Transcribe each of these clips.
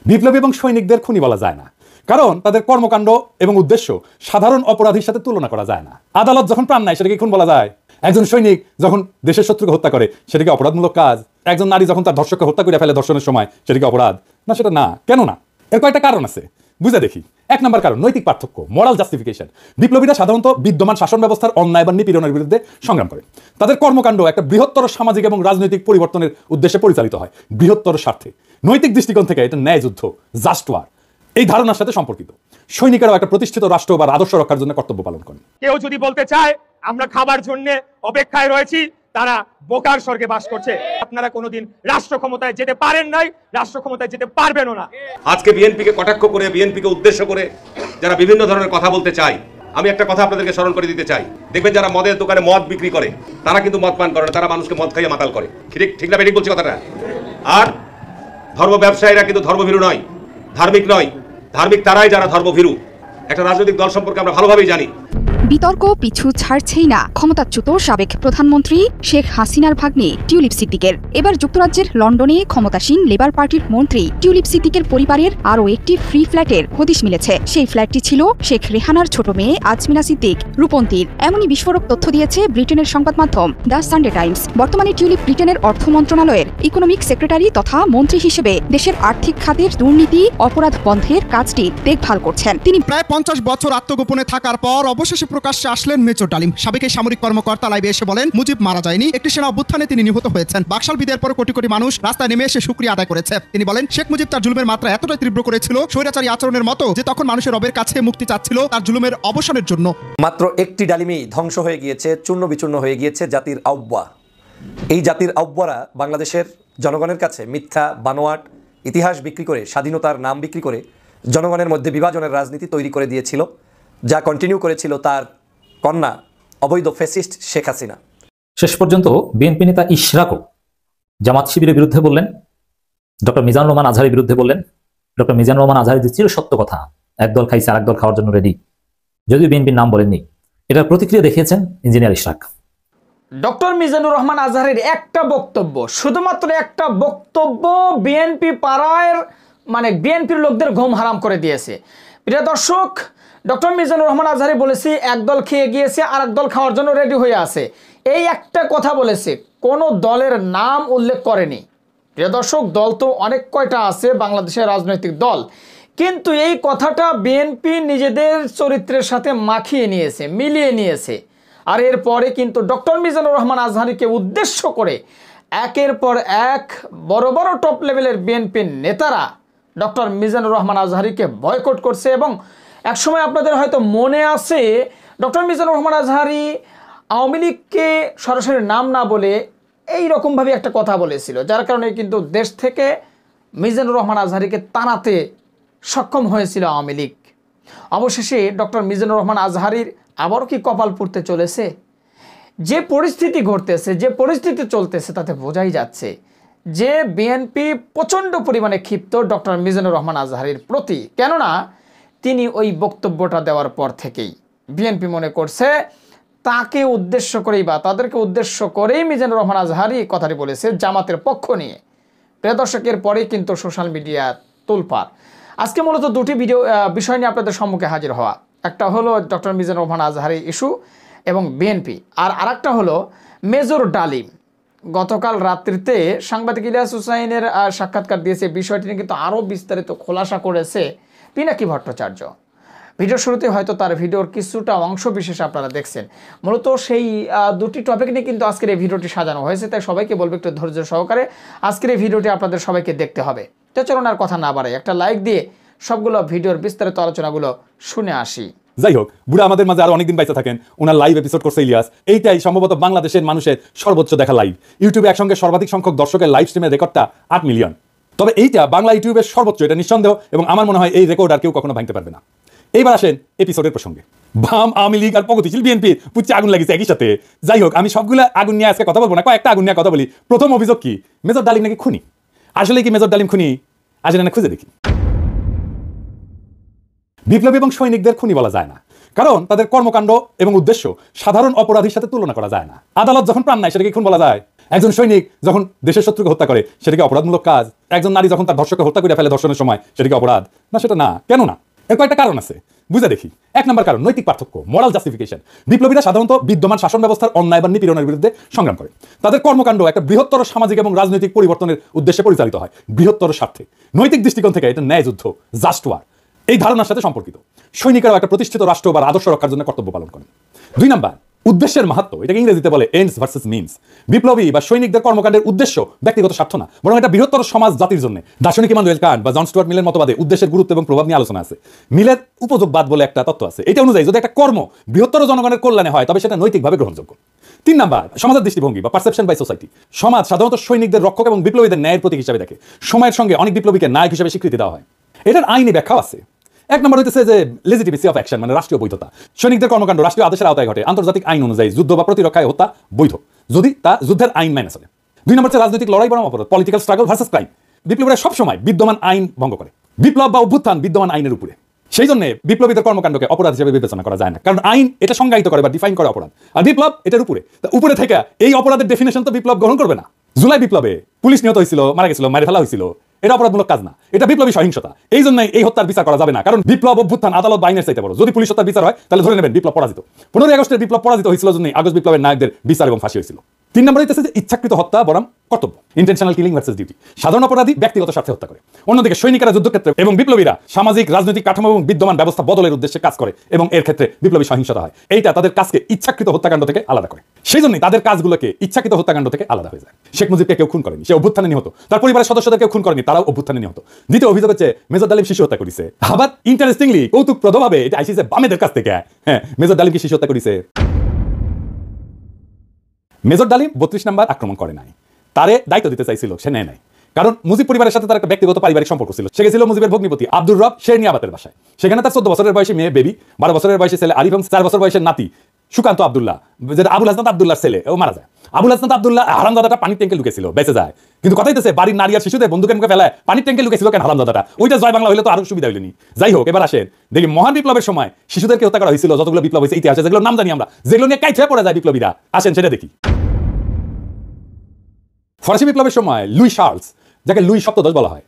বিপ্লবী এবং সৈনিকদের খুনি বলা যায় না, কারণ তাদের কর্মকাণ্ড এবং উদ্দেশ্য সাধারণ অপরাধীর সাথে তুলনা করা যায় না। আদালত যখন প্রাণ নেয় সেটাকে খুন বলা যায়? একজন সৈনিক যখন দেশের শত্রুকে হত্যা করে সেটাকে অপরাধমূলক কাজ? একজন নারী যখন তার ধর্ষককে হত্যা করে ফেলে ধর্ষণের সময় সেটাকে অপরাধ না? সেটা না। কেন না? এর কয়েকটা কারণ আছে, বুঝে দেখি। 1 নম্বর কারণ নৈতিক পার্থক্য, মোরাল জাস্টিফিকেশন। বিপ্লবীরা সাধারণত বিদ্যমান শাসন ব্যবস্থার অন্যায় বা নিপীড়নের বিরুদ্ধে সংগ্রাম করে। তাদের কর্মকাণ্ড একটা বৃহত্তর সামাজিক এবং রাজনৈতিক পরিবর্তনের উদ্দেশ্যে পরিচালিত হয়, বৃহত্তর স্বার্থে। নৈতিক দৃষ্টিকোণ থেকে এটা ন্যায় যুদ্ধ, জাস্ট ওয়ার, এই ধারণার সাথে সম্পর্কিত। সৈনিকেরাও একটা প্রতিষ্ঠিত রাষ্ট্র বা আদর্শ রক্ষার জন্য কর্তব্য পালন করেন। কেউ যদি বলতে চায় আমরা খাবার জন্য অপেক্ষায় রয়েছি, তারা বোকার স্বর্গে বাস করছে। আপনারা কোনোদিন রাষ্ট্র ক্ষমতায় যেতে পারেন নাই, রাষ্ট্র ক্ষমতায় যেতে পারবেনও না। আজকে বিএনপিকে কটাক্ষ করে, বিএনপিকে উদ্দেশ্য করে যারা বিভিন্ন ধরনের কথা বলতে চায়, আমি একটা কথা আপনাদেরকে স্মরণ করে দিতে চাই। দেখবেন যারা মদের দোকানে মদ বিক্রি করে তারা কিন্তু মদ পান করে না, তারা মানুষকে মদ খাইয়ে মাতাল করে। ঠিক না? ঠিক বলছি কথাটা? আর ধর্ম ব্যবসায়ীরা কিন্তু ধর্মভীরু নয়, ধার্মিক নয়। ধার্মিক তারাই যারা ধর্মভীরু। একটা রাজনৈতিক দল সম্পর্কে আমরা ভালোভাবেই জানি। বিতর্ক পিছু ছাড়ছেই না ক্ষমতাচ্যুত সাবেক প্রধানমন্ত্রী শেখ হাসিনার ভাগ্নে টিউলিপ সিদ্দিকের। এবার যুক্তরাজ্যের লন্ডনে ক্ষমতাসীন লেবার পার্টির মন্ত্রী টিউলিপ সিদ্দিকের পরিবারের আরও একটি ফ্রি ফ্ল্যাটের হদিশ মিলেছে। সেই ফ্ল্যাটটি ছিল শেখ রেহানার ছোট মেয়ে আজমিনা সিদ্দিক রূপন্তীর। এমনই বিস্ফোরক তথ্য দিয়েছে ব্রিটেনের সংবাদ মাধ্যম দ্য সানডে টাইমস। বর্তমানে টিউলিপ ব্রিটেনের অর্থ মন্ত্রণালয়ের ইকোনমিক সেক্রেটারি তথা মন্ত্রী হিসেবে দেশের আর্থিক খাতের দুর্নীতি অপরাধ বন্ধের কাজটি দেখভাল করছেন। তিনি প্রায় 50 বছর আত্মগোপনে থাকার পর অবশেষে প্রকাশ্যে আসলেন মেজর ডালিম। সাবেক সামরিক কর্মকর্তা লাইভে এসে বলেন মুজিব মারা যায়নি, একটি সেনা অভ্যুত্থানে তিনি নিহত হয়েছেন। বাকশাল বিদের পর কোটি কোটি মানুষ রাস্তায় নেমে এসে শুকরিয়া আদায় করেছে। তিনি বলেন শেখ মুজিব তার জুলুমের মাত্রা এতটাই তীব্র করেছিল, স্বৈরাচারী আচরণের মতো, যে তখন মানুষের রবের কাছে মুক্তি চাচ্ছিল তার জুলুমের অবসানের জন্য। মাত্র একটি ডালিমই ধ্বংস হয়ে গিয়েছে, চূর্ণ বিচূর্ণ হয়ে গিয়েছে জাতির আহ্বা। এই জাতির আহ্বারা বাংলাদেশের জনগণের কাছে মিথ্যা বানোয়াট ইতিহাস বিক্রি করে, স্বাধীনতার নাম বিক্রি করে জনগণের মধ্যে বিভাজনের রাজনীতি তৈরি করে দিয়েছিল, যা কন্টিনিউ করেছিল তার কন্যা অবৈধ ফ্যাসিস্ট শেখ হাসিনা। শেষ পর্যন্ত বিএনপি নেতা ইশরাকও জামাত শিবিরের বিরুদ্ধে বললেন, ডক্টর মিজানুর রহমান আজহারের বিরুদ্ধে বললেন। ডক্টর মিজানুর রহমান আজহারি যে চির সত্য কথা, একদল খাইছে আর একদল খাওয়ার জন্য রেডি, যদিও বিএনপির নাম বলেননি, এটার প্রতিক্রিয়া দেখিয়েছেন ইঞ্জিনিয়ার ইশরাক। ডক্টর মিজানুর রহমান আজহারের একটা বক্তব্য, শুধুমাত্র একটা বক্তব্য বিএনপি পাড়ায় বিএনপির লোকদের ঘুম হারাম করে দিয়েছে। প্রিয় দর্শক, ডক্টর মিজানুর রহমান আজহারি বলেছে একদল খেয়ে গিয়েছে আর একদল খাওয়ার জন্য রেডি হয়ে আছে। এই একটা কথা বলেছে, কোনো দলের নাম উল্লেখ করেনি। প্রিয় দর্শক, দল তো অনেক কয়টা আছে বাংলাদেশের রাজনৈতিক দল, কিন্তু এই কথাটা বিএনপি নিজেদের চরিত্রের সাথে মাখিয়ে নিয়েছে, মিলিয়ে নিয়েছে। আর এরপরে কিন্তু ডক্টর মিজানুর রহমান আজহারিকে উদ্দেশ্য করে একের পর এক বড় বড় টপ লেভেলের বিএনপির নেতারা ডক্টর মিজানুর রহমান আজহারিকে বয়কট করছে। এবং একসময় আপনাদের হয়তো মনে আছে, ডক্টর মিজানুর রহমান আজহারি আওয়ামী লীগকে সরাসরি নাম না বলে এই রকমভাবে একটা কথা বলেছিল, যার কারণে কিন্তু দেশ থেকে মিজানুর রহমান আজহারিকে তাড়াতে সক্ষম হয়েছিল আওয়ামী লীগ। অবশেষে ডক্টর মিজানুর রহমান আজহারির আবারও কি কপাল পুড়তে চলেছে? যে পরিস্থিতি ঘটতেছে, যে পরিস্থিতি চলতেছে, তাতে বোঝাই যাচ্ছে যে বিএনপি প্রচণ্ড পরিমাণে ক্ষিপ্ত ডক্টর মিজানুর রহমান আজহারির প্রতি। কেননা তিনি ওই বক্তব্যটা দেওয়ার পর থেকেই বিএনপি মনে করছে তাকে উদ্দেশ্য করেই বা তাদেরকে উদ্দেশ্য করেই মিজানুর রহমান আজহারি কথাটি বলেছে জামাতের পক্ষ নিয়ে। প্রিয় দর্শকের পরেই কিন্তু সোশ্যাল মিডিয়া তোলপাড়। আজকে মূলত দুটি বিষয় নিয়ে আপনাদের সম্মুখে হাজির হওয়া। একটা হলো ডক্টর মিজানুর রহমান আজহারি ইস্যু এবং বিএনপি, আর আরেকটা হলো মেজর ডালিম। গতকাল রাত্রিতে সাংবাদিক ইলিয়াস হুসাইনের সাক্ষাৎকার দিয়েছে, বিষয়টি নিয়ে কিন্তু আরও বিস্তারিত খোলাসা করেছে পিনাকি ভট্টাচার্য। ভিডিওর শুরুতে হয়তো তার ভিডিওর কিছুটা অংশ বিশেষ আপনারা দেখছেন। মূলত সেই দুটি টপিক নিয়ে কিন্তু আজকের এই ভিডিওটি সাজানো হয়েছে, তাই সবাইকে বলবো একটু ধৈর্য সহকারে আজকের এই ভিডিওটি আপনাদের সবাইকে দেখতে হবে। তো চলুন আর কথা না বাড়াই, একটা লাইক দিয়ে সবগুলো ভিডিওর বিস্তারিত আলোচনাগুলো শুনে আসি। যাই হোক, বুড়া আমাদের মাঝে আরো অনেকদিন বাইচা থাকেন, ওনার লাইভ এপিসোড করছে ইলিয়াস। এইটাই সম্ভবত বাংলাদেশের মানুষের সর্বোচ্চ দেখা লাইভ। ইউটিউবে একসঙ্গে সর্বাধিক সংখ্যক দর্শকের লাইভ স্ট্রিমের রেকর্ডটা 8 মিলিয়ন। তবে এইটা বাংলা ইউটিউবের সর্বোচ্চ, এটা নিঃসন্দেহ, এবং আমার মনে হয় এই রেকর্ড আর কেউ কখনো ভাঙতে পারবে না। এইবার আসেন এপিসোডের প্রসঙ্গে। বাম, আওয়ামী লীগ আর প্রগতিশীল বিএনপি পুচ্ছে আগুন লাগিয়েছে একই সাথে। যাই হোক, আমি সবগুলো আগুন নিয়ে আজকে কথা বলবো না, কয়েকটা আগুন নিয়ে কথা বলি। প্রথম অভিযোগ কি, মেজর ডালিম নাকি খুনি। আসলে কি মেজর ডালিম খুনি? আসলে না, খুঁজে দেখি। বিপ্লবী এবং সৈনিকদের খুনি বলা যায় না, কারণ তাদের কর্মকাণ্ড এবং উদ্দেশ্য সাধারণ অপরাধীর সাথে তুলনা করা যায় না। আদালত যখন প্রাণ নেয় সেটাকে খুন বলা যায়? একজন সৈনিক যখন দেশের শত্রুকে হত্যা করে সেটাকে অপরাধমূলক কাজ? একজন নারী যখন তার ধর্ষককে হত্যা করে ফেলে ধর্ষণের সময় সেটাকে অপরাধ না? সেটা না। কেন না? এর কয়েকটা কারণ আছে, বুঝে দেখি। 1 নম্বর কারণ নৈতিক পার্থক্য, মোরাল জাস্টিফিকেশন। বিপ্লবীরা সাধারণত বিদ্যমান শাসন ব্যবস্থার অন্যায় বা নিপীড়নের বিরুদ্ধে সংগ্রাম করে। তাদের কর্মকাণ্ড একটা বৃহত্তর সামাজিক এবং রাজনৈতিক পরিবর্তনের উদ্দেশ্যে পরিচালিত হয়, বৃহত্তর স্বার্থে। নৈতিক দৃষ্টিকোণ থেকে এটা ন্যায় যুদ্ধ, জাস্ট ওয়ার, এই ধারণার সাথে সম্পর্কিত। সৈনিকেরাও একটা প্রতিষ্ঠিত রাষ্ট্র বা আদর্শ রক্ষার জন্য কর্তব্য পালন করেন। 2 নম্বর, উদ্দেশ্যের মাহাত্ম্য, এটাকে ইংরেজিতে বলে এন্ডস ভার্সেস মিনস। বিপ্লবী বা সৈনিকদের কর্মকাণ্ডের উদ্দেশ্য ব্যক্তিগত স্বার্থ না, বরং এটা বৃহত্তর সমাজ জাতির জন্য। দার্শনিক ইমানুয়েল কান্ট বা জন স্টুয়ার্ট মিলের মতবাদে উদ্দেশ্যের গুরুত্ব এবং প্রভাব নিয়ে আলোচনা আছে। মিলের উপযোগবাদ বলে একটা তত্ত্ব আছে। এটা অনুযায়ী যদি একটা কর্ম বৃহত্তর জনগণের কল্যাণে হয় তবে সেটা নৈতিকভাবে গ্রহণযোগ্য। 3 নম্বর, সমাজের দৃষ্টিভঙ্গি বা পারসেপশন বাই সোসাইটি। সমাজ সাধারণত সৈনিকদের রক্ষক এবং বিপ্লবীদের ন্যায়ের প্রতীক হিসেবে দেখে। সময়ের সঙ্গে অনেক বিপ্লবীকে নায়ক হিসেবে স্বীকৃতি দেওয়া হয়। এটার আইনি ব্যাখ্যাও আছে। 1 নম্বর হইতেছে যে লেজিটিমেসি অফ অ্যাকশন, মানে রাষ্ট্রীয় বৈধতা। সৈনিকদের কর্মকাণ্ড রাষ্ট্রীয় আদেশের আওতায় ঘটে। আন্তর্জাতিক আইন অনুযায়ী যুদ্ধ বা প্রতিরক্ষায় হত্যা বৈধ যদি তা যুদ্ধের আইন মেনে চলে। 2 নম্বর হচ্ছে রাজনৈতিক লড়াই বনাম অপরাধ, পলিটিক্যাল স্ট্রাগল ভার্সেস ক্রাইম। বিপ্লবীরা সবসময় বিদ্যমান আইন ভঙ্গ করে। বিপ্লব বা অভ্যুত্থান বিদ্যমান আইনের উপরে। সেই জন্য বিপ্লবীদের কর্মকাণ্ডকে অপরাধ হিসেবে বিবেচনা করা যায় না, কারণ আইন এটা সংজ্ঞায়িত করে বা ডিফাইন করে অপরাধ, আর বিপ্লব এটার উপরে। উপরে থেকে এই অপরাধের ডেফিনেশন তো বিপ্লব গ্রহণ করবে না। জুলাই বিপ্লবে পুলিশ নিহত হয়েছিল, মারা গেছিল, মারে ফেলা হয়েছিল, এটা অপরাধমূলক কাজ না, এটা বিপ্লবী সহিংসতা। এই জন্য এই হত্যার বিচার করা যাবে না, কারণ বিপ্লব অভ্যুত্থান আদালত বা আইনের চাইতে বড়। যদি পুলিশ হত্যার বিচার হয় তাহলে ধরে নেবেন বিপ্লব পরাজিত। 15ই আগস্টের বিপ্লব পরাজিত হয়েছিল জন্য আগস্ট বিপ্লবের নায়কদের বিচার এবং ফাঁসি হয়েছিল। 3 নম্বর হইতেছে যে ইচ্ছাকৃত হত্যা বনাম কর্তব্য, ইন্টেনশনাল কিলিং ভার্সেস ডিউটি। সাধারণ অপরাধী ব্যক্তিগত স্বার্থে হত্যা করে, অন্যদিকে সৈনিকেরা যুদ্ধক্ষেত্রে এবং বিপ্লবীরা সামাজিক রাজনৈতিক কাঠামো এবং বিদ্যমান ব্যবস্থা বদলের উদ্দেশ্যে কাজ করে এবং এর ক্ষেত্রে বিপ্লবী সহিংসতা হয়। এইটা তাদের কাজকে ইচ্ছাকৃত হত্যাকাণ্ড থেকে আলাদা করে। সেই জন্যই তাদের কাজগুলোকে ইচ্ছাকৃত হত্যাকাণ্ড থেকে আলাদা হয়ে যায়। শেখ মুজিবকে কেউ খুন করেনি, সে অভ্যুত্থানে নিহত। তার পরিবারের সদস্যদের কেউ খুন করেনি, তারাও অভ্যুত্থানে নিহত। দ্বিতীয় অভিযোগ হচ্ছে মেজর ডালিম শিশু হত্যা করেছে। আবার ইন্টারেস্টিংলি কৌতুকপ্রদভাবে এটা আইসিছে বামেদের কাছ থেকে। হ্যাঁ, মেজর ডালিমকে শিশু হত্যা করেছে। মেজর ডালিম 32 নম্বর আক্রমণ করে নাই, তারে দায়িত্ব দিতে চাইছিল, সে নেয় নাই। কারণ মুজিব পরিবারের সাথে তার একটা ব্যক্তিগত পারিবারিক সম্পর্ক ছিল। সে গেছিল মুজিবের ভগ্নিপতি আব্দুর রব শেরনিয়াবাতের বাসায়। সেখানে তার 14 বছরের বয়সী মেয়ে বেবি, 12 বছরের বয়সী ছেলে আরিফ এবং 4 বছর বয়সের নাতি সুকান্ত আব্দুল্লাহ, যেটা আবুল হাসনাত আব্দুল্লাহর ছেলে, ও মারা যায়। আবুল হাসনাত আব্দুল্লাহ হারামজাদাটা পানির ট্যাঙ্কে লুকেছিল, বেঁচে যায়। কিন্তু কথা হইতেছে বাড়ির নারী আর শিশুদের বন্দুকের মুখে ফেলায় পানির ট্যাঙ্কে লুকেছিল কেন হারামজাদাটা? ওইটা জয় বাংলা হইলে তো আরো সুবিধা হইলেনি। যাই হোক, এবার আসেন দেখি মহান বিপ্লবের সময় শিশুদেরকে হত্যা করা হয়েছিল যতগুলো বিপ্লব হয়েছে ইতিহাসে, যেগুলো নাম জানি আমরা, যেগুলো নিয়ে কাইট হয়ে পড়ে যায় বিপ্লবীরা। আসেন সেটা দেখি। ফরাসি বিপ্লবের সময় লুই শার্লস, যাকে লুই সপ্তদশ বলা হয়,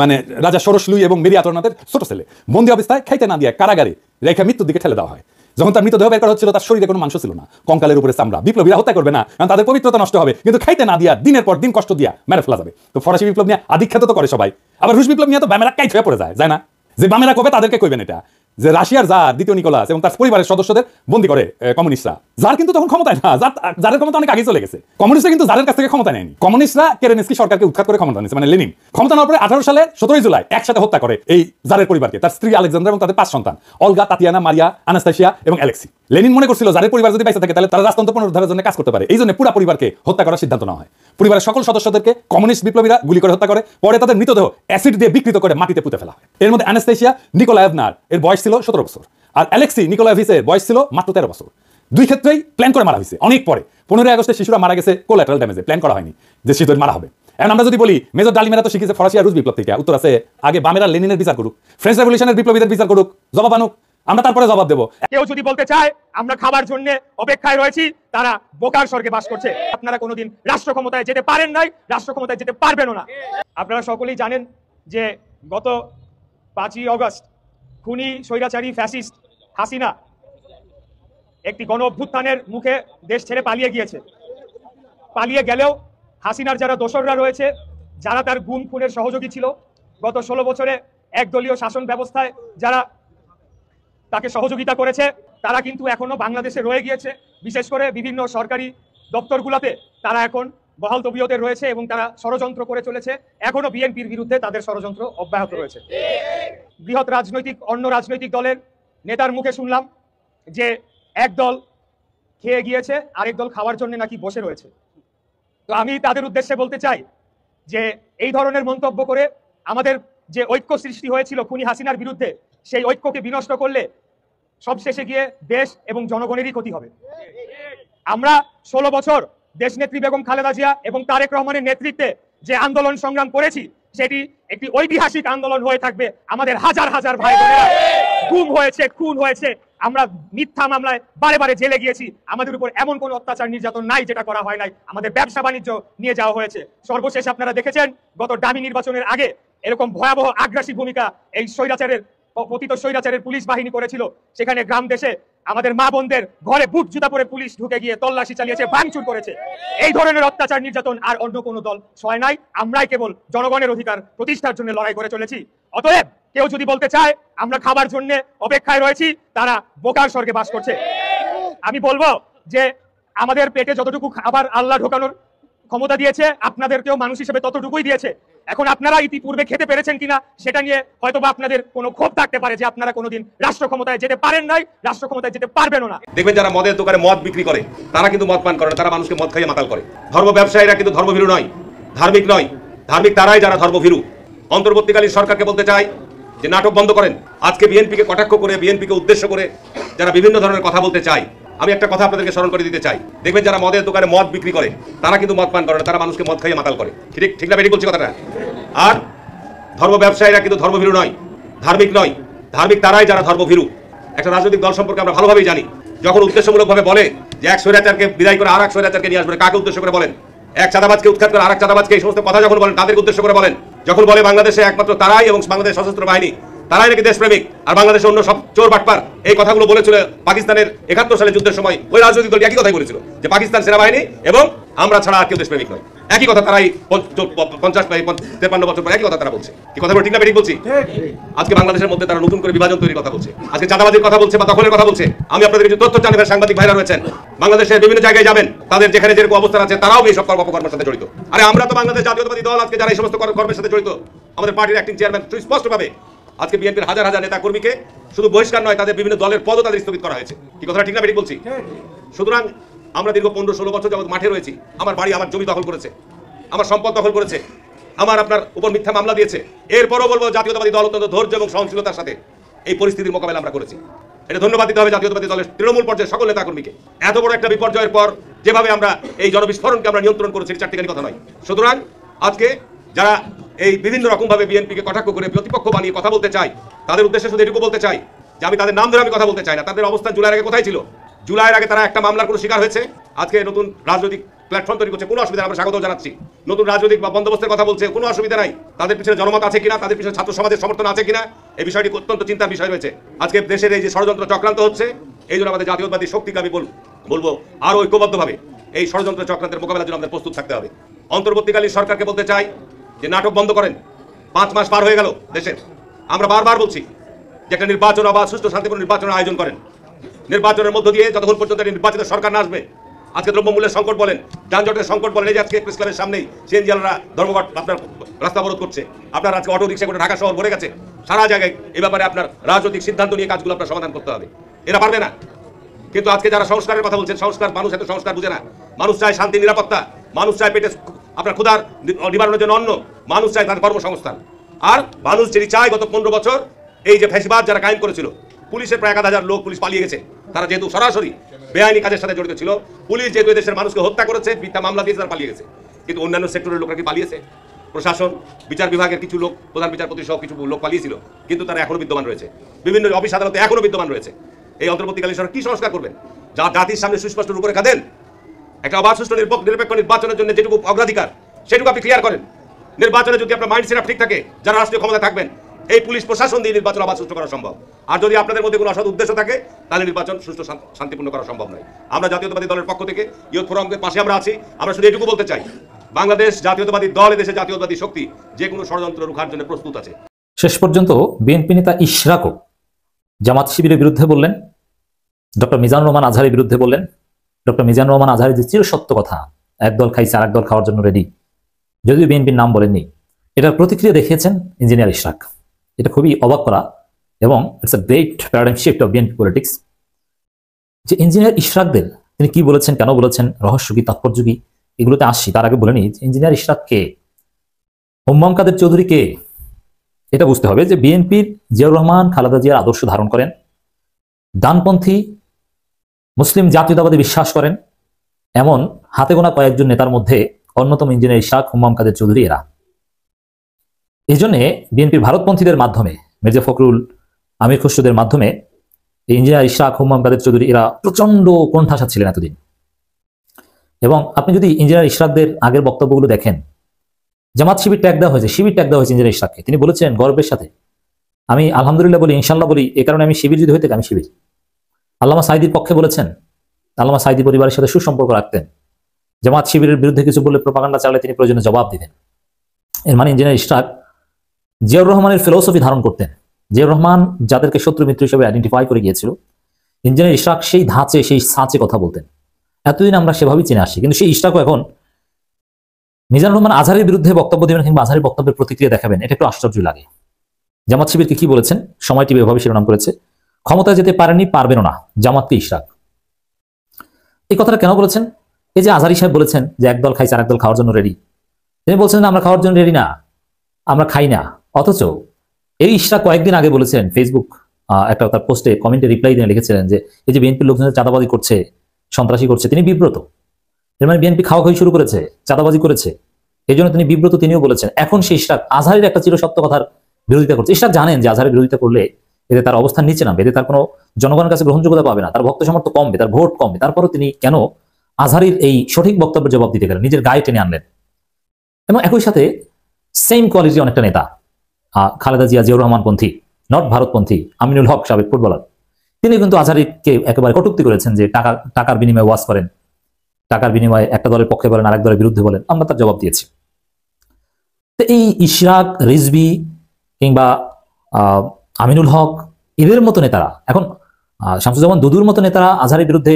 মানে রাজা ষোড়শ লুই এবং মেরি আতরনাথের ছোট ছেলে, বন্দী অবস্থায় খাইতে না দিয়ে কারাগারে রেখে মৃত্যুর দিকে ঠেলে দেওয়া হয়। যখন তার মৃতদেহ বের করা হচ্ছিল তার শরীরে কোনো মাংস ছিল না, কঙ্কালের উপরে চামড়া। বিপ্লবীরা হত্যা করবে না, কারণ তাদের পবিত্রতা নষ্ট হবে, কিন্তু খাইতে না দিয়া দিনের পর দিন কষ্ট দিয়া মেরে ফেলা যাবে। তো ফরাসি বিপ্লব নিয়ে আধিখ্যাত তো করে সবাই। আবার রুশ বিপ্লব নিয়ে তো বামেরা কাইট হয়ে পড়ে যায় না? যে বামেরা কবে তাদেরকে কইবেন এটা, যে রাশিয়ার জার দ্বিতীয় নিকোলাস এবং তার পরিবারের সদস্যদের বন্দী করে কমিউনিস্টরা। জার কিন্তু তখন ক্ষমতায় না, জারের ক্ষমতা অনেক আগে চলে গেছে। কমিউনিস্টরা কিন্তু জারের কাছ থেকে ক্ষমতা নেয়নি। কমিউনিস্টরা কেরেনস্কি সরকারকে উৎখাত করে ক্ষমতা নিয়েছে, মানে লেনিন। ক্ষমতা নেওয়ার পরে 18 সালে 17 জুলাই একসাথে হত্যা করে এই জারের পরিবারকে, তার স্ত্রী আলেকজান্ডার এবং তাদের 5 সন্তান, অলগা, তাতিয়ানা, মারিয়া, আনাস্তাসিয়া এবং অ্যালেক্সি। লেনিন মনে করছিল জারের পরিবার যদি বেঁচে থাকে তাহলে তারা রাজতন্ত্র পুনরুদ্ধারের জন্য কাজ করতে পারে। এই জন্য পুরো পরিবারকে হত্যা করার সিদ্ধান্ত নেওয়া হয়। পরিবারের সকল সদস্যদেরকে কমিউনিস্ট বিপ্লবীরা গুলি করে হত্যা করে, পরে তাদের মৃতদেহ অ্যাসিড দিয়ে বিকৃত করে মাটিতে পুঁতে ফেলা হয়। এর মধ্যে আনাস্তাসিয়া নিকোলায়েভনার এর বয়স ছিল 17 বছর, আর অ্যালেক্সি নিকোলায়েভিচের বয়স ছিল মাত্র 13 বছর। 2 ক্ষেত্রেই প্ল্যান করে মারা হয়েছে অনেক পরে। 15 আগস্টে শিশুরা মারা গেছে কোল্যাটারাল ড্যামেজে, প্ল্যান করা হয়নি যে শিশুদের মারা হবে। এখন আমরা যদি বলি মেজর ডালিমেরা তো শিখেছে ফরাসি আর রুশ বিপ্লব থেকে, উত্তর আছে আগে বামেরা লেনিনের বিচার করুক, ফ্রেঞ্চ রেভলিউশনের বিপ্লবীদের বিচার করুক, জবাব আনুক, আমরা তারপরে জবাব দেবো। কেউ যদি বলতে চায় আমরা খাবার জন্য অপেক্ষায় রয়েছি, তারা বোকার স্বর্গে বাস করছে। আপনারা কোনোদিন রাষ্ট্র ক্ষমতায় যেতে পারেন নাই, রাষ্ট্র ক্ষমতায় যেতে পারবেনও না। আপনারা সকলেই জানেন যে গত 5ই আগস্ট খুনি স্বৈরাচারী ফ্যাসিস্ট হাসিনা একটি গণ অভ্যুত্থানের মুখে দেশ ছেড়ে পালিয়ে গিয়েছে। পালিয়ে গেলেও হাসিনার যারা দোসররা রয়েছে, যারা তার গুম খুনের সহযোগী ছিল, গত 16 বছরে একদলীয় শাসন ব্যবস্থায় যারা তাকে সহযোগিতা করেছে, তারা কিন্তু এখনো বাংলাদেশে রয়ে গিয়েছে। বিশেষ করে বিভিন্ন সরকারি দপ্তরগুলোতে তারা এখন বহাল তবিয়তে রয়েছে এবং তারা ষড়যন্ত্র করে চলেছে। এখনো বিএনপির বিরুদ্ধে তাদের ষড়যন্ত্র অব্যাহত রয়েছে। বৃহৎ অন্য রাজনৈতিক দলের নেতার মুখে শুনলাম যে এক দল খেয়ে গিয়েছে, আরেক দল খাওয়ার জন্য নাকি বসে রয়েছে। তো আমি তাদের উদ্দেশ্যে বলতে চাই যে এই ধরনের মন্তব্য করে আমাদের যে ঐক্য সৃষ্টি হয়েছিল খুনি হাসিনার বিরুদ্ধে, সেই ঐক্যকে বিনষ্ট করলে সবশেষে গিয়ে দেশ এবং জনগণেরই ক্ষতি হবে। আমরা 16 বছর দেশনেত্রী বেগম খালেদা জিয়া এবং তারেক রহমানের নেতৃত্বে যে আন্দোলন সংগ্রাম করেছি, সেটি একটি ঐতিহাসিক আন্দোলন হয়ে থাকবে আমাদের হাজার হাজার ভাই বোনেরা। গুম হয়েছে, খুন হয়েছে, আমরা মিথ্যা মামলায় বারে বারে জেলে গিয়েছি, আমাদের উপর এমন কোনো অত্যাচার নির্যাতন নাই যেটা করা হয় নাই। আমাদের ব্যবসা বাণিজ্য নিয়ে যাওয়া হয়েছে। সর্বশেষ আপনারা দেখেছেন গত ডামি নির্বাচনের আগে এরকম ভয়াবহ আগ্রাসী ভূমিকা এই পতিত স্বৈরাচারের পুলিশ বাহিনী করেছিল। সেখানে গ্রাম দেশে আমাদের মা বোনদের ঘরে বুট জুতা পরে পুলিশ ঢুকে গিয়ে তল্লাশি চালিয়েছে, ভাঙচুর করেছে। এই ধরনের অত্যাচার নির্যাতন আর অন্য কোনো দল সয় নাই। আমরাই কেবল জনগণের অধিকার প্রতিষ্ঠার জন্য লড়াই করে চলেছি। অতএব কেউ যদি বলতে চায় আমরা খাবার জন্য অপেক্ষায় রয়েছি, তারা বোকার স্বর্গে বাস করছে। আমি বলবো যে আমাদের পেটে যতটুকু খাবার আল্লাহ ঢোকানোর ক্ষমতা দিয়েছে, আপনাদেরকেও মানুষ হিসেবে ততটুকুই দিয়েছে। এখন আপনারা ইতিপূর্বে খেতে পেরেছেন কিনা সেটা নিয়ে হয়তোবা আপনাদের কোনো ক্ষোভ থাকতে পারে যে আপনারা কোনোদিন রাষ্ট্র ক্ষমতায় যেতে পারেন নাই, রাষ্ট্র ক্ষমতায় যেতে পারবেনও না। দেখবেন যারা মদের দোকানে মদ বিক্রি করে তারা কিন্তু মদ পান করে না, তারা মানুষকে মদ খাইয়ে মাতাল করে। ধর্ম ব্যবসায়ীরা কিন্তু ধর্মভীরু নয়, ধার্মিক নয়। ধার্মিক তারাই যারা ধর্মভীরু। অন্তর্বর্তীকালীন সরকারকে বলতে চাই যে নাটক বন্ধ করেন। আজকে বিএনপিকে কটাক্ষ করে, বিএনপিকে উদ্দেশ্য করে যারা বিভিন্ন ধরনের কথা বলতে চায়, আমি একটা কথা আপনাদেরকে স্মরণ করে দিতে চাই। দেখবেন যারা মদের দোকানে মদ বিক্রি করে তারা কিন্তু মদ পান করে না, তারা মানুষকে মদ খাইয়ে মাতাল করে। ঠিক না বেরিয়ে বলছি কথাটা? আর ধর্ম ব্যবসায়ীরা কিন্তু ধর্মভীরু নয়, ধার্মিক নয়। ধার্মিক তারাই যারা ধর্মভীরু। একটা রাজনৈতিক দল সম্পর্কে আমরা ভালোভাবেই জানি, যখন উদ্দেশ্যমূলকভাবে বলে যে এক স্বৈরাচারকে বিদায় করে আর এক স্বৈরাচারকে নিয়ে আসবে, কাকে উদ্দেশ্য করে বলেন? এক চাঁদাবাজকে উৎখাত করে আর এক চাঁদাবাজকে, এই সমস্ত কথা যখন বলেন তাদেরকে উদ্দেশ্য করে বলেন। যখন বলে বাংলাদেশে একমাত্র তারাই এবং বাংলাদেশ সশস্ত্র বাহিনী তারাই নাকি দেশপ্রেমিক আর বাংলাদেশের অন্য সব চোর বাটপার, এই কথাগুলো বলেছিল পাকিস্তানের 71 সালে যুদ্ধের সময়। ওই রাজনৈতিক দলটি একই কথাই বলেছিল যে পাকিস্তান সেনাবাহিনী এবং আমরা ছাড়া আর কেউ দেশপ্রেমিক নয়। একই কথা তারাই 50-53 বছর পর একই কথা তারা বলছে। কি কথা ঠিক না বেরিয়ে বলছি? আজকে বাংলাদেশের মধ্যে তারা নতুন করে বিভাজন তৈরির কথা বলছে, আজকে চাঁদাবাজির কথা বলছে বা দখলের কথা বলছে। আমি আপনাদের কিছু তথ্য জানাই, সাংবাদিক ভাইরা রয়েছেন, বাংলাদেশের বিভিন্ন জায়গায় যাবেন, তাদের যেখানে যেরকম অবস্থান আছে তারাও এই সব কর্মের সাথে জড়িত। আরে আমরা তো বাংলাদেশ জাতীয়তাবাদী দল, আজকে যারা এই সমস্ত কর্মের সাথে জড়িত, আমাদের পার্টির অ্যাক্টিং চেয়ারম্যান স্পষ্টভাবে আজকে বিএনপির হাজার হাজার নেতা কর্মীকে শুধু বহিষ্কার নয়, তাদের বিভিন্ন দলের পদও তাদের স্থগিত করা হয়েছে। কি কথা ঠিক না বেরিয়ে বলছি? সুতরাং আমরা দীর্ঘ 15-16 বছর যাবত মাঠে রয়েছি। আমার বাড়ি, আমার জমি দখল করেছে, আমার সম্পদ দখল করেছে, আমার আপনার উপর মিথ্যা মামলা দিয়েছে। এরপরও বলবো জাতীয়তাবাদী দল অত্যন্ত ধৈর্য এবং সহনশীলতার সাথে এই পরিস্থিতির মোকাবেলা আমরা করেছি। এটা ধন্যবাদ দিতে হবে জাতীয়তাবাদী দলের তৃণমূল পর্যায়ে সকল নেতাকর্মীকে। এত বড় একটা বিপর্যয়ের পর যেভাবে আমরা এই জনবিস্ফোরণকে আমরা নিয়ন্ত্রণ করেছি, চারটিখানি কথা নয়। সুতরাং আজকে যারা এই বিভিন্ন রকমভাবে বিএনপিকে কটাক্ষ করে প্রতিপক্ষ বানিয়ে কথা বলতে চায়, তাদের উদ্দেশ্যে শুধু এটুকু বলতে চাই যে আমি তাদের নাম ধরে আমি কথা বলতে চাই না। তাদের অবস্থান জুলাইয়ের আগে কোথায় ছিল? জুলাইয়ের আগে তারা একটা মামলার কোনো শিকার হয়েছে। আজকে নতুন রাজনৈতিক প্ল্যাটফর্ম তৈরি করছে, কোনো অসুবিধা, আমরা স্বাগত জানাচ্ছি। নতুন রাজনৈতিক বা বন্দোবস্তের কথা বলছে, কোনো অসুবিধা নাই। তাদের পিছনে জনমত আছে কিনা, তাদের পিছনে ছাত্র সমাজের সমর্থন আছে কিনা, এই বিষয়টি অত্যন্ত চিন্তার বিষয় রয়েছে। আজকে দেশের এই যে ষড়যন্ত্র চক্রান্ত হচ্ছে, এই জন্য আমাদের জাতীয়তাবাদী শক্তিকে আমি বলবো আরো ঐক্যবদ্ধভাবে এই ষড়যন্ত্র চক্রান্তের মোকাবেলার জন্য আমাদের প্রস্তুত থাকতে হবে। অন্তর্বর্তীকালীন সরকারকে বলতে চাই যে নাটক বন্ধ করেন। 5 মাস পার হয়ে গেল দেশের, আমরা বারবার বলছি যে একটা নির্বাচন বা সুষ্ঠু শান্তিপূর্ণ নির্বাচনের আয়োজন করেন। নির্বাচনের মধ্য দিয়ে যতক্ষণ পর্যন্ত নির্বাচিত সরকার না আসবে, আজকে দ্রব্যমূল্যের সংকট বলেন, যানজটের সংকট বলেন, এই যে আজকে প্রেস ক্লাবের সামনেই সিএনজিওয়ালারা ধর্মঘট আপনার রাস্তা অবরোধ করছে, আপনার আজকে অটো রিক্সা করে ঢাকা শহর ভরে গেছে, সারা জায়গায় এই ব্যাপারে আপনার রাজনৈতিক সিদ্ধান্ত নিয়ে কাজগুলো আপনার সমাধান করতে হবে। এরা পারবে না। কিন্তু আজকে যারা সংস্কারের কথা বলছেন, সংস্কার, মানুষ এত সংস্কার বুঝে না। মানুষ চায় শান্তি, নিরাপত্তা, মানুষ চায় পেটে আপনার ক্ষুধার নিবারণের জন্য অন্ন, মানুষ চায় তার কর্মসংস্থান। আর মানুষ যেটি চায়, গত 15 বছর এই যে ফ্যাসিবাদ যারা কায়েম করেছিল, পুলিশের প্রায় 1000 লোক পুলিশ পালিয়ে গেছে। তারা যেহেতু সরাসরি বেআইনি কাজের সাথে জড়িত ছিল, পুলিশ যেহেতু দেশের মানুষকে হত্যা করেছে, মিথ্যা মামলা দিয়েছে, তারা পালিয়ে গেছে। কিন্তু অন্যান্য সেক্টরের লোকরা কি পালিয়েছে? প্রশাসন, বিচার বিভাগের কিছু লোক, প্রধান বিচারপতি সহ কিছু লোক পালিয়েছিল, কিন্তু তারা এখনো বিদ্যমান রয়েছে, বিভিন্ন অফিস আদালতে এখনো বিদ্যমান রয়েছে। এই অন্তর্বর্তীকালীন সরকার কি সংস্কার করবেন? যা জাতির সামনে সুস্পষ্ট রূপে রেখা দেন। একটা অবাধ, সুষ্ঠু, নিরপেক্ষ নির্বাচনের জন্য যেটুকু অগ্রাধিকার, সেটুকু আপনি ক্লিয়ার করেন। নির্বাচনে যদি আপনার মাইন্ড সেট ঠিক থাকে, যারা রাষ্ট্রীয় ক্ষমতা থাকবেন, এই পুলিশ প্রশাসন দিয়ে নির্বাচন আবার সুষ্ঠু করা সম্ভব। আর যদি আপনাদের মধ্যে কোনো অসৎ উদ্দেশ্য থাকে, তাহলে নির্বাচন সুষ্ঠু শান্তিপূর্ণ করা সম্ভব নয়। আমরা জাতীয়তাবাদী দলের পক্ষ থেকে ইয়ুথ ফোরামের পাশে আমরা আছি। আমরা শুধু এটুকু বলতে চাই, বাংলাদেশ জাতীয়তাবাদী দল, এদেশে জাতীয়তাবাদী শক্তি যে কোনো ষড়যন্ত্র রুখার জন্য প্রস্তুত আছে। শেষ পর্যন্ত বিএনপি নেতা ইশরাকও জামাত শিবিরের বিরুদ্ধে বললেন, ডক্টর মিজানুর রহমান আজহারের বিরুদ্ধে বললেন। ডক্টর মিজানুর রহমান আজহারের যে চিরসত্য কথা, একদল খাইছে আর একদল খাওয়ার জন্য রেডি, যদিও বিএনপির নাম বলেননি, এটার প্রতিক্রিয়া দেখিয়েছেন ইঞ্জিনিয়ার ইশরাক। এটা খুবই অবাক করা এবং it's a great paradigm shift of BNP politics. যে ইঞ্জিনিয়ার ইশরাকদের তিনি কি বলেছেন, কেন বলেছেন, রহস্য কি, তাৎপর্য কি, এগুলোতে আসছি। তার আগে বলে নিই, ইঞ্জিনিয়ার ইশরাক কে, হুম্মাম কাদের চৌধুরী কে। এটা বুঝতে হবে যে বিএনপির জিয়াউর রহমান খালেদা জিয়ার আদর্শ ধারণ করেন, ডানপন্থী মুসলিম জাতীয়তাবাদী বিশ্বাস করেন, এমন হাতে গোনা কয়েকজন নেতার মধ্যে অন্যতম ইঞ্জিনিয়ার ইশরাক, হুম্মাম কাদের চৌধুরী এরা। এই জন্যে বিএনপির ভারতপন্থীদের মাধ্যমে মির্জা ফখরুল, আমির খসরুদের মাধ্যমে ইঞ্জিনিয়ার ইশরাক হুম্মাম কাদের চৌধুরী এরা প্রচন্ড কোণঠাসা ছিলেন এতদিন। এবং আপনি যদি ইঞ্জিনিয়ার ইশরাকদের আগের বক্তব্যগুলো দেখেন, জামাত শিবির ট্যাগ দেওয়া হয়েছে, শিবির ট্যাগ দেওয়া হয়েছে ইঞ্জিনিয়ার ইশরাককে। তিনি বলেছেন গর্বের সাথে, আমি আলহামদুলিল্লাহ বলি, ইনশাল্লাহ বলি, এই কারণে আমি শিবির যদি হইতে আমি শিবির। আল্লামা সাঈদীর পক্ষে বলেছেন, আল্লামা সাঈদী পরিবারের সাথে সুসম্পর্ক রাখতেন, জামাত শিবিরের বিরুদ্ধে কিছু বললে প্রপাগান্ডা চালালে তিনি প্রয়োজনে জবাব দিতেন। এর মানে ইঞ্জিনিয়ার ইশরাক জিয়াউর রহমানের ফিলোসফি ধারণ করতেন। জিয়াউর রহমান যাদেরকে শত্রু মিত্র হিসেবে আইডেন্টিফাই করে গিয়েছিল, ইঞ্জিনিয়ার ইশরাক সেই ধাঁচে সেই সাঁচে কথা বলতেন। এতদিন আমরা সেভাবেই চিনে আসছি। কিন্তু সেই ইশরাকও এখন মিজানুর রহমান আজহারের বিরুদ্ধে বক্তব্য দেবেন কিংবা আজহারের বক্তব্যের প্রতিক্রিয়া দেখাবেন, এটা একটু আশ্চর্য লাগে। জামাত শিবিরকে কি বলেছেন, সময় টিভি এভাবে শিরোনাম করেছে, ক্ষমতায় যেতে পারেনি, পারবেনও না জামাতকে ইশরাক। এই কথাটা কেন বলেছেন? এই যে আজহারি সাহেব বলেছেন যে একদল খাইছে আর একদল খাওয়ার জন্য রেডি, তিনি বলছেন আমরা খাওয়ার জন্য রেডি না, আমরা খাই না। অথচ এই ইশরাক কয়েকদিন আগে বলেছেন, ফেসবুক একটা তার পোস্টে কমেন্টে রিপ্লাই দিয়ে লিখেছিলেন যে এই যে বিএনপির লোকজনের চাঁদাবাজি করছে, সন্ত্রাসী করছে, তিনি বিব্রত। এর মানে বিএনপি খাওয়া খাওয়ি শুরু করেছে, চাঁদাবাজি করেছে, এই জন্য তিনি বিব্রত, তিনিও বলেছেন। এখন সেই ইশরাক আজহারের একটা চিরসত্য কথার বিরোধিতা করছে। ইশরাক জানেন যে আজহারের বিরোধিতা করলে এতে তার অবস্থান নিচে নামবে, এতে তার কোনো জনগণের কাছে গ্রহণযোগ্যতা পাবে না, তার ভক্ত সমর্থ কমবে, তার ভোট কমবে। তারপরও তিনি কেন আজহারের এই সঠিক বক্তব্যের জবাব দিতে গেলেন, নিজের গায়ে টেনে আনলেন। এবং একই সাথে সেম কোয়ালিটি অনেকটা নেতা, খালেদা জিয়া, জিয়াউর রহমান পন্থী, নট ভারতপন্থী আমিনুল হক সাবেক ফুটবলার, তিনি কিন্তু আজহারিকে একেবারে কটূক্তি করেছেন যে টাকার বিনিময়ে ওয়াজ করেন, টাকার বিনিময়ে একটা দলের পক্ষে বলেন, আরেক দলের বিরুদ্ধে বলেন। আমরা তার জবাব দিয়েছি। তো এই ইশরাক, রিজভী কিংবা আমিনুল হক, এদের মতো নেতারা, এখন শামসুজ্জামান দুদুর মতো নেতারা আজহারের বিরুদ্ধে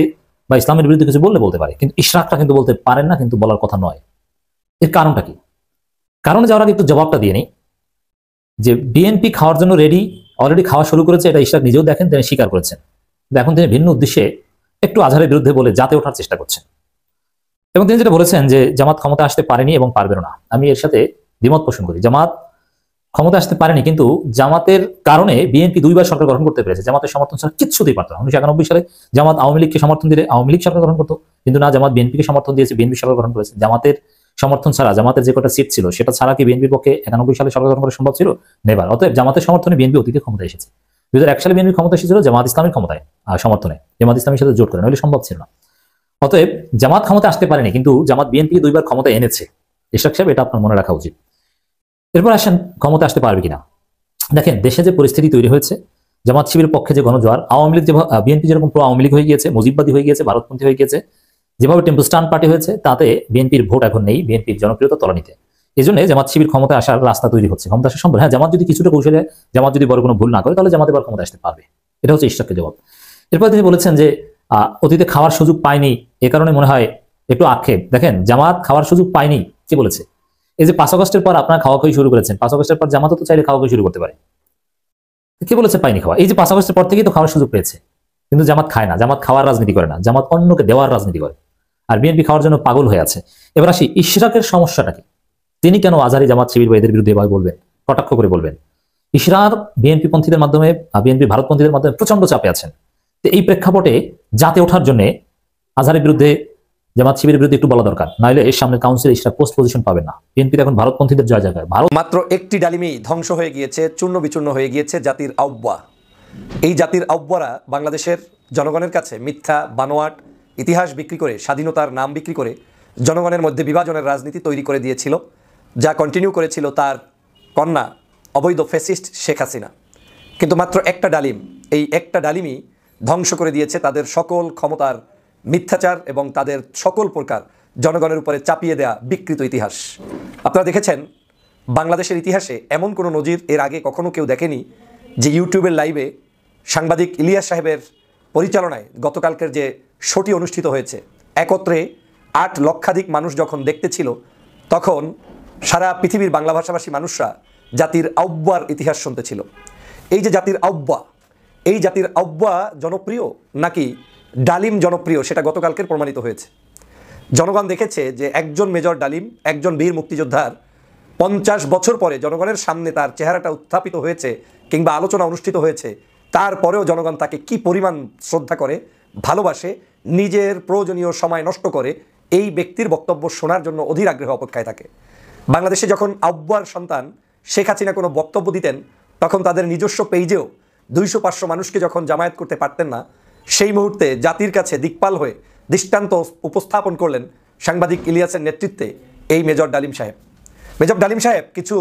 বা ইসলামের বিরুদ্ধে কিছু বলতে পারে, কিন্তু ইশরাকটা কিন্তু বলতে পারেন না, কিন্তু বলার কথা নয়। এর কারণটা কি? কারণে যাওয়ার আগে একটু জবাবটা দিয়ে নিই যে বিএনপি খাওয়ার জন্য রেডি, অলরেডি খাওয়া শুরু করেছে, এটা ইশরাক নিজেও দেখেন, তিনি স্বীকার করেছেন। এখন তিনি ভিন্ন উদ্দেশ্যে একটু আজহারের বিরুদ্ধে বলে জাতে ওঠার চেষ্টা করছেন। এবং তিনি যেটা বলেছেন যে জামাত ক্ষমতা আসতে পারেনি এবং পারবেন না, আমি এর সাথে দ্বিমত পোষণ করি। জামাত ক্ষমতা আসতে পারেনি, কিন্তু জামাতের কারণে বিএনপি দুইবার সরকার গঠন করতে পেরেছে। জামাতের সমর্থন ছাড়া কিচ্ছুতেই পারত না। 1991 সালে জামাত আওয়ামী লীগকে সমর্থন দিলে আওয়ামী লীগ সরকার গঠন করতো, কিন্তু না, জামাত বিএনপিকে সমর্থন দিয়েছে, বিএনপি সরকার গঠন করেছে। জামাতের সমর্থন ছাড়া, জামাতের যে কটা সিট ছিল সেটা ছাড়া কি বিএনপির পক্ষে 91 সালে সরকার গঠন করা সম্ভব ছিল? নেবার। অতএব জামাতের সমর্থনে বিএনপি অতীতে ক্ষমতায় এসেছে। 2001 সালে বিএনপি ক্ষমতা এসেছিল জামাত ইসলামের ক্ষমতায় সমর্থনে, জামাত ইসলামের সাথে জোট করে, নইলে সম্ভব ছিল না। অতএব জামাত ক্ষমতা আসতে পারেনি, কিন্তু জামাত বিএনপি দুইবার ক্ষমতা এনেছে। ইশরাক সাহেব, এটা আপনার মনে রাখা উচিত। এরপর আসেন ক্ষমতা আসতে পারবে কিনা। দেখেন দেশে যে পরিস্থিতি তৈরি হয়েছে, জামাত শিবিরের পক্ষে যে গণজোয়ার, আওয়ামী লীগ, বিএনপি যেরকম প্রো আওয়ামী লীগ হয়ে গিয়েছে, মুজিববাদী হয়ে গিয়েছে, ভারতপন্থী হয়ে গিয়েছে, যেভাবে টেম্পোস্টান পার্টি হয়েছে, তাতে বিএনপির ভোট এখন নেই, বিএনপির জনপ্রিয়তা তলানিতে। এই জন্য জামাত শিবির ক্ষমতায় আসার রাস্তা তৈরি হচ্ছে। ক্ষমতা আসা সম্ভব, হ্যাঁ, জামাত যদি কিছুটা কৌশলে, জামাত যদি বড় কোনো ভুল না করে, তাহলে জামাত এবার ক্ষমতা আসতে পারবে। এটা হচ্ছে ইশরাকের জবাব। এরপর তিনি বলেছেন যে অতীতে খাওয়ার সুযোগ পায়নি, এ কারণে মনে হয় একটু আক্ষেপ। দেখেন জামাত খাওয়ার সুযোগ পায়নি কে বলেছে? এই যে 5 আগস্টের পর আপনারা খাওয়া খাওয়ি শুরু করেছেন, 5 আগস্টের পর জামাতও তো চাইলে খাওয়া খাওয়ি শুরু করতে পারে। কে বলেছে পায়নি খাওয়া? এই যে 5 আগস্টের পর থেকেই তো খাওয়ার সুযোগ পেয়েছে, কিন্তু জামাত খায় না, জামাত খাওয়ার রাজনীতি করে না, জামাত অন্যকে দেওয়ার রাজনীতি করে। আর বিএনপি খাওয়ার জন্য পাগল হয়ে আছে। এবার আসি ইশরাকের সমস্যাটা কি, তিনি কেন আজহারি, জামাত শিবির বা এদের বিরুদ্ধে এভাবে বলবেন, কটাক্ষ করে বলবেন? ইশরাক বিএনপি পন্থীদের মাধ্যমে, বিএনপি ভারতপন্থীদের মাধ্যমে প্রচন্ড চাপে আছেন। তো এই প্রেক্ষাপটে জাতে ওঠার জন্য আজহারের বিরুদ্ধে, জামাত শিবিরের বিরুদ্ধে একটু বলা দরকার, নাহলে এর সামনে কাউন্সিলে ইশরাক পোস্ট পজিশন পাবেন না। বিএনপির এখন ভারতপন্থীদের জয় জায়গায়। মাত্র একটি ডালিমি ধ্বংস হয়ে গিয়েছে, চূর্ণ বিচূর্ণ হয়ে গিয়েছে জাতির আহ্বা। এই জাতির আহ্বারা বাংলাদেশের জনগণের কাছে মিথ্যা, বানোয়াট ইতিহাস বিক্রি করে, স্বাধীনতার নাম বিক্রি করে জনগণের মধ্যে বিভাজনের রাজনীতি তৈরি করে দিয়েছিল, যা কন্টিনিউ করেছিল তার কন্যা অবৈধ ফ্যাসিস্ট শেখ হাসিনা। কিন্তু মাত্র একটা ডালিম, এই একটা ডালিমই ধ্বংস করে দিয়েছে তাদের সকল ক্ষমতার মিথ্যাচার এবং তাদের সকল প্রকার জনগণের উপরে চাপিয়ে দেয়া বিকৃত ইতিহাস। আপনারা দেখেছেন বাংলাদেশের ইতিহাসে এমন কোনো নজির এর আগে কখনো কেউ দেখেনি যে ইউটিউবের লাইভে সাংবাদিক ইলিয়াস সাহেবের পরিচালনায় গতকালকের যে শোটি অনুষ্ঠিত হয়েছে, একত্রে 8 লক্ষাধিক মানুষ যখন দেখতে ছিল, তখন সারা পৃথিবীর বাংলা ভাষাভাষী মানুষরা জাতির আহ্বার ইতিহাস শুনতে ছিল। এই যে জাতির আহ্বা, এই জাতির আহ্বা জনপ্রিয় নাকি ডালিম জনপ্রিয়, সেটা গতকালকের প্রমাণিত হয়েছে। জনগণ দেখেছে যে একজন মেজর ডালিম, একজন বীর মুক্তিযোদ্ধার 50 বছর পরে জনগণের সামনে তার চেহারাটা উত্থাপিত হয়েছে কিংবা আলোচনা অনুষ্ঠিত হয়েছে, তারপরেও জনগণ তাকে কি পরিমাণ শ্রদ্ধা করে, ভালোবাসে, নিজের প্রয়োজনীয় সময় নষ্ট করে এই ব্যক্তির বক্তব্য শোনার জন্য অধীর আগ্রহ অপেক্ষায় থাকে। বাংলাদেশে যখন আহ্বার সন্তান শেখ হাসিনা কোনো বক্তব্য দিতেন, তখন তাদের নিজস্ব পেজেও 200-500 মানুষকে যখন জামায়াত করতে পারতেন না, সেই মুহূর্তে জাতির কাছে দিকপাল হয়ে দৃষ্টান্ত উপস্থাপন করলেন সাংবাদিক ইলিয়াসের নেতৃত্বে এই মেজর ডালিম সাহেব। মেজর ডালিম সাহেব কিছু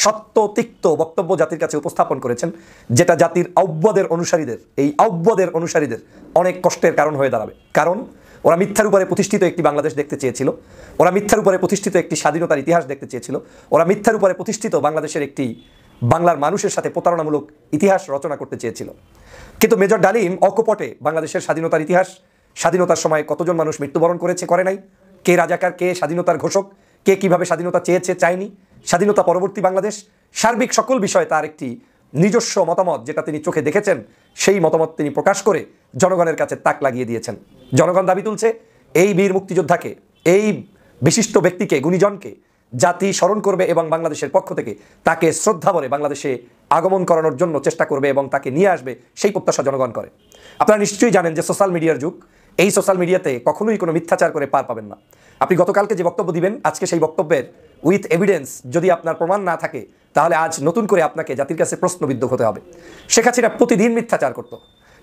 সত্য তিক্ত বক্তব্য জাতির কাছে উপস্থাপন করেছেন, যেটা জাতির আউব্বাদের অনুসারীদের, এই আউব্বাদের অনুসারীদের অনেক কষ্টের কারণ হয়ে দাঁড়াবে। কারণ ওরা মিথ্যার উপরে প্রতিষ্ঠিত একটি বাংলাদেশ দেখতে চেয়েছিল, ওরা মিথ্যার উপরে প্রতিষ্ঠিত একটি স্বাধীনতার ইতিহাস দেখতে চেয়েছিল, ওরা মিথ্যার উপরে প্রতিষ্ঠিত বাংলাদেশের একটি বাংলার মানুষের সাথে প্রতারণামূলক ইতিহাস রচনা করতে চেয়েছিল। কিন্তু মেজর ডালিম অকপটে বাংলাদেশের স্বাধীনতার ইতিহাস, স্বাধীনতার সময় কতজন মানুষ মৃত্যুবরণ করেছে করে নাই, কে রাজাকার, কে স্বাধীনতার ঘোষক, কে কিভাবে স্বাধীনতা চেয়েছে চায়নি, স্বাধীনতা পরবর্তী বাংলাদেশ, সার্বিক সকল বিষয়ে তার একটি নিজস্ব মতামত, যেটা তিনি চোখে দেখেছেন, সেই মতামত তিনি প্রকাশ করে জনগণের কাছে তাক লাগিয়ে দিয়েছেন। জনগণ দাবি তুলছে এই বীর মুক্তিযোদ্ধাকে, এই বিশিষ্ট ব্যক্তিকে, গুণীজনকে জাতি স্মরণ করবে এবং বাংলাদেশের পক্ষ থেকে তাকে শ্রদ্ধা ভরে বাংলাদেশে আগমন করানোর জন্য চেষ্টা করবে এবং তাকে নিয়ে আসবে, সেই প্রত্যাশা জনগণ করে। আপনারা নিশ্চয়ই জানেন যে সোশ্যাল মিডিয়ার যুগ, এই সোশ্যাল মিডিয়াতে কখনোই কোনো মিথ্যাচার করে পার পাবেন না। আপনি গতকালকে যে বক্তব্য দিবেন, আজকে সেই বক্তব্যের উইথ এভিডেন্স যদি আপনার প্রমাণ না থাকে, তাহলে আজ নতুন করে আপনাকে জাতির কাছে প্রশ্নবিদ্ধ হতে হবে। শেখ হাসিনা প্রতিদিন মিথ্যাচার করত,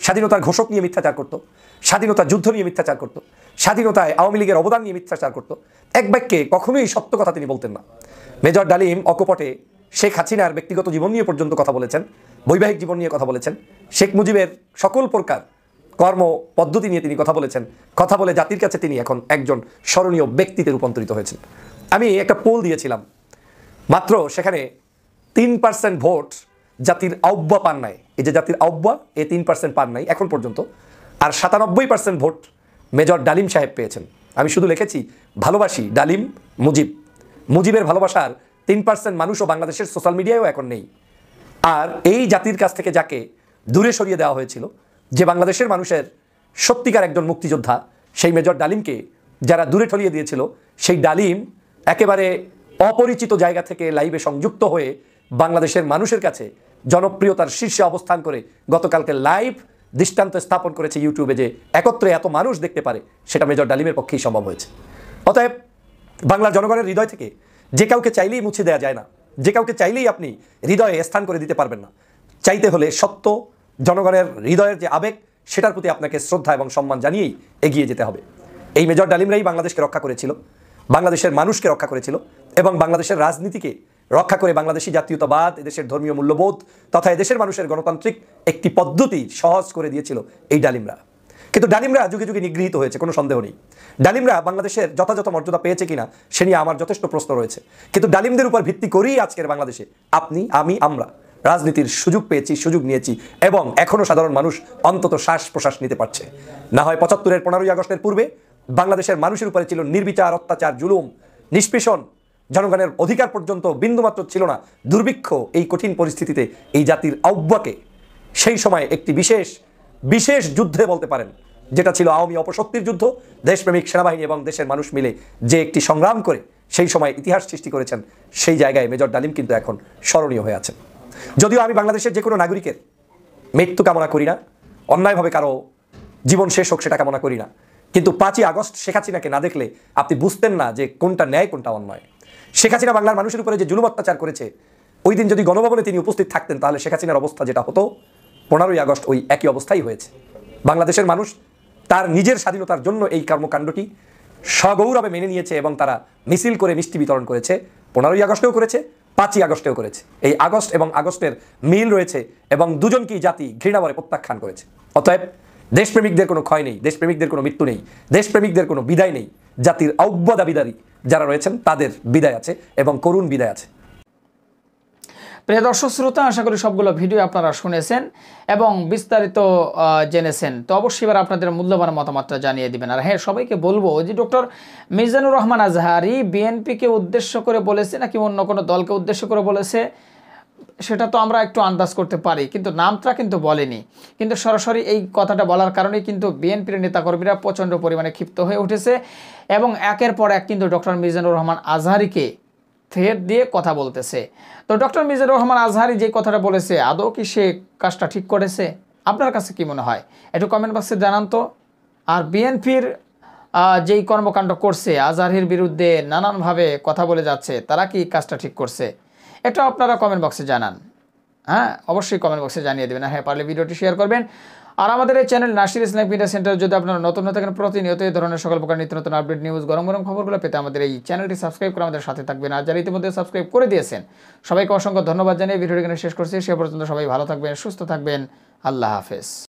স্বাধীনতার ঘোষক নিয়ে মিথ্যাচার করত, স্বাধীনতা যুদ্ধ নিয়ে মিথ্যাচার করত, স্বাধীনতায় আওয়ামী লীগের অবদান নিয়ে মিথ্যাচার করত। এক বাক্যে কখনোই সত্য কথা তিনি বলতেন না। মেজর ডালিম অকপটে শেখ হাসিনার ব্যক্তিগত জীবন নিয়ে পর্যন্ত কথা বলেছেন, বৈবাহিক জীবন নিয়ে কথা বলেছেন, শেখ মুজিবের সকল প্রকার কর্ম পদ্ধতি নিয়ে তিনি কথা বলেছেন। কথা বলে জাতির কাছে তিনি এখন একজন স্মরণীয় ব্যক্তিতে রূপান্তরিত হয়েছেন। আমি একটা পোল দিয়েছিলাম, মাত্র সেখানে 3% ভোট জাতির আহ্বা পান নাই। এই যে জাতির আহ্বা, এই 3% পান নাই এখন পর্যন্ত, আর 97% ভোট মেজর ডালিম সাহেব পেয়েছেন। আমি শুধু লিখেছি ভালোবাসি ডালিম মুজিব। মুজিবের ভালোবাসার 3% মানুষও বাংলাদেশের সোশ্যাল মিডিয়ায়ও এখন নেই। আর এই জাতির কাছ থেকে যাকে দূরে সরিয়ে দেওয়া হয়েছিল, যে বাংলাদেশের মানুষের সত্যিকার একজন মুক্তিযোদ্ধা, সেই মেজর ডালিমকে যারা দূরে ঠলিয়ে দিয়েছিল, সেই ডালিম একেবারে অপরিচিত জায়গা থেকে লাইভে সংযুক্ত হয়ে বাংলাদেশের মানুষের কাছে জনপ্রিয়তার শীর্ষে অবস্থান করে গতকালকে লাইভ দৃষ্টান্ত স্থাপন করেছে ইউটিউবে, যে একত্রে এত মানুষ দেখতে পারে, সেটা মেজর ডালিমের পক্ষেই সম্ভব হয়েছে। অতএব বাংলার জনগণের হৃদয় থেকে যে কাউকে চাইলেই মুছে দেওয়া যায় না, যে কাউকে চাইলেই আপনি হৃদয়ে স্থান করে দিতে পারবেন না। চাইতে হলে সত্য, জনগণের হৃদয়ের যে আবেগ, সেটার প্রতি আপনাকে শ্রদ্ধা এবং সম্মান জানিয়েই এগিয়ে যেতে হবে। এই মেজর ডালিমরাই বাংলাদেশকে রক্ষা করেছিল, বাংলাদেশের মানুষকে রক্ষা করেছিল এবং বাংলাদেশের রাজনীতিকে রক্ষা করে বাংলাদেশি জাতীয়তাবাদ, এদেশের ধর্মীয় মূল্যবোধ তথা এদেশের মানুষের গণতান্ত্রিক একটি পদ্ধতি সহজ করে দিয়েছিল এই ডালিমরা। কিন্তু ডালিমরা যুগে যুগে নিগৃহীত হয়েছে, কোনো সন্দেহ নেই। ডালিমরা বাংলাদেশের যথাযথ মর্যাদা পেয়েছে কিনা সে নিয়ে আমার যথেষ্ট প্রশ্ন রয়েছে। কিন্তু ডালিমদের উপর ভিত্তি করেই আজকের বাংলাদেশে আপনি, আমি, আমরা রাজনীতির সুযোগ পেয়েছি, সুযোগ নিয়েছি এবং এখনও সাধারণ মানুষ অন্তত শ্বাস প্রশ্বাস নিতে পারছে। না হয় 75-এর 15ই আগস্টের পূর্বে বাংলাদেশের মানুষের উপরে ছিল নির্বিচার অত্যাচার, জুলুম, নিষ্পেষণ, জনগণের অধিকার পর্যন্ত বিন্দুমাত্র ছিল না। দুর্ভিক্ষ, এই কঠিন পরিস্থিতিতে এই জাতির আহ্বাকে সেই সময় একটি বিশেষ যুদ্ধে বলতে পারেন, যেটা ছিল আওয়ামী অপশক্তির যুদ্ধ, দেশপ্রেমিক সেনাবাহিনী এবং দেশের মানুষ মিলে যে একটি সংগ্রাম করে সেই সময় ইতিহাস সৃষ্টি করেছেন, সেই জায়গায় মেজর ডালিম কিন্তু এখন স্মরণীয় হয়ে আছেন। যদিও আমি বাংলাদেশের যে কোনো নাগরিকের মৃত্যু কামনা করি না, অন্যায়ভাবে কারো জীবন শেষ হোক সেটা কামনা করি না, কিন্তু 5ই আগস্ট শেখ হাসিনাকে না দেখলে আপনি বুঝতেন না যে কোনটা ন্যায় কোনটা অন্যায়। শেখ হাসিনা বাংলার মানুষের উপরে যে জুলুম অত্যাচার করেছে, ওই দিন যদি গণভবনে তিনি উপস্থিত থাকতেন, তাহলে শেখ হাসিনার অবস্থা যেটা হতো 15ই আগস্ট ওই একই অবস্থাই হয়েছে। বাংলাদেশের মানুষ তার নিজের স্বাধীনতার জন্য এই কর্মকাণ্ডটি সগৌরবে মেনে নিয়েছে এবং তারা মিছিল করে মিষ্টি বিতরণ করেছে। 15ই আগস্টেও করেছে, 5ই আগস্টেও করেছে। এই আগস্ট এবং আগস্টের মিল রয়েছে এবং দুজনকেই জাতি ঘৃণাভরে প্রত্যাখ্যান করেছে। অতএব দেশপ্রেমিকদের কোনো ক্ষয় নেই, দেশপ্রেমিকদের কোনো মৃত্যু নেই, দেশপ্রেমিকদের কোনো বিদায় নেই। জাতির আহ্বা দাবিদারী যারা রয়েছেন তাদের বিদায় আছে এবং করুণ বিদায় আছে। প্রিয় দর্শক শ্রোতা, আশা করি সবগুলো ভিডিও আপনারা শুনেছেন এবং বিস্তারিত জেনেছেন। তো অবশ্যই এবার আপনাদের মূল্যবান মতামতটা জানিয়ে দিবেন। আর হ্যাঁ, সবাইকে বলবো যে ডক্টর মিজানুর রহমান আজহারী বিএনপিকে উদ্দেশ্য করে বলেছে নাকি অন্য কোনো দলকে উদ্দেশ্য করে বলেছে সেটা তো আমরা একটু আন্দাজ করতে পারি, কিন্তু নামটা কিন্তু বলেনি। কিন্তু সরাসরি এই কথাটা বলার কারণেই কিন্তু বিএনপির নেতাকর্মীরা প্রচণ্ড পরিমাণে ক্ষিপ্ত হয়ে উঠেছে এবং একের পর এক কিন্তু ডক্টর মিজানুর রহমান আজহারীকে থ্রেট দিয়ে কথা বলতেছে। তো ডক্টর মিজানুর রহমান আজহারী যে কথাটা বলেছে, আদৌ কি সে কাজটা ঠিক করেছে? আপনার কাছে কি মনে হয় একটু কমেন্ট বক্সে জানান তো। আর বিএনপির যেই কর্মকাণ্ড করছে, আজহারীর বিরুদ্ধে নানানভাবে কথা বলে যাচ্ছে, তারা কি কাজটা ঠিক করছে? এটা আপনারা কমেন্ট বক্সে জানান। হ্যাঁ, অবশ্যই কমেন্ট বক্সে জানিয়ে দেবেন। আর হ্যাঁ, পারলে ভিডিওটি শেয়ার করবেন। আর আমাদের এই channel Nasir Islamic media centre যদি আপনারা নতুন হয়ে থাকেন, প্রতিনিয়ত এই ধরনের সকল প্রকার নিত্য নতুন আপডেট নিউজ, গরম গরম খবরগুলো পেতে আমাদের এই চ্যানেলটি সাবস্ক্রাইব করে আমাদের সাথে থাকবেন। আর যারা ইতিমধ্যে সাবস্ক্রাইব করে দিয়েছেন সবাইকে অসংখ্য ধন্যবাদ জানিয়ে ভিডিওটি এখানে শেষ করছি। সে পর্যন্ত সবাই ভালো থাকবেন, সুস্থ থাকবেন। আল্লাহ হাফেজ।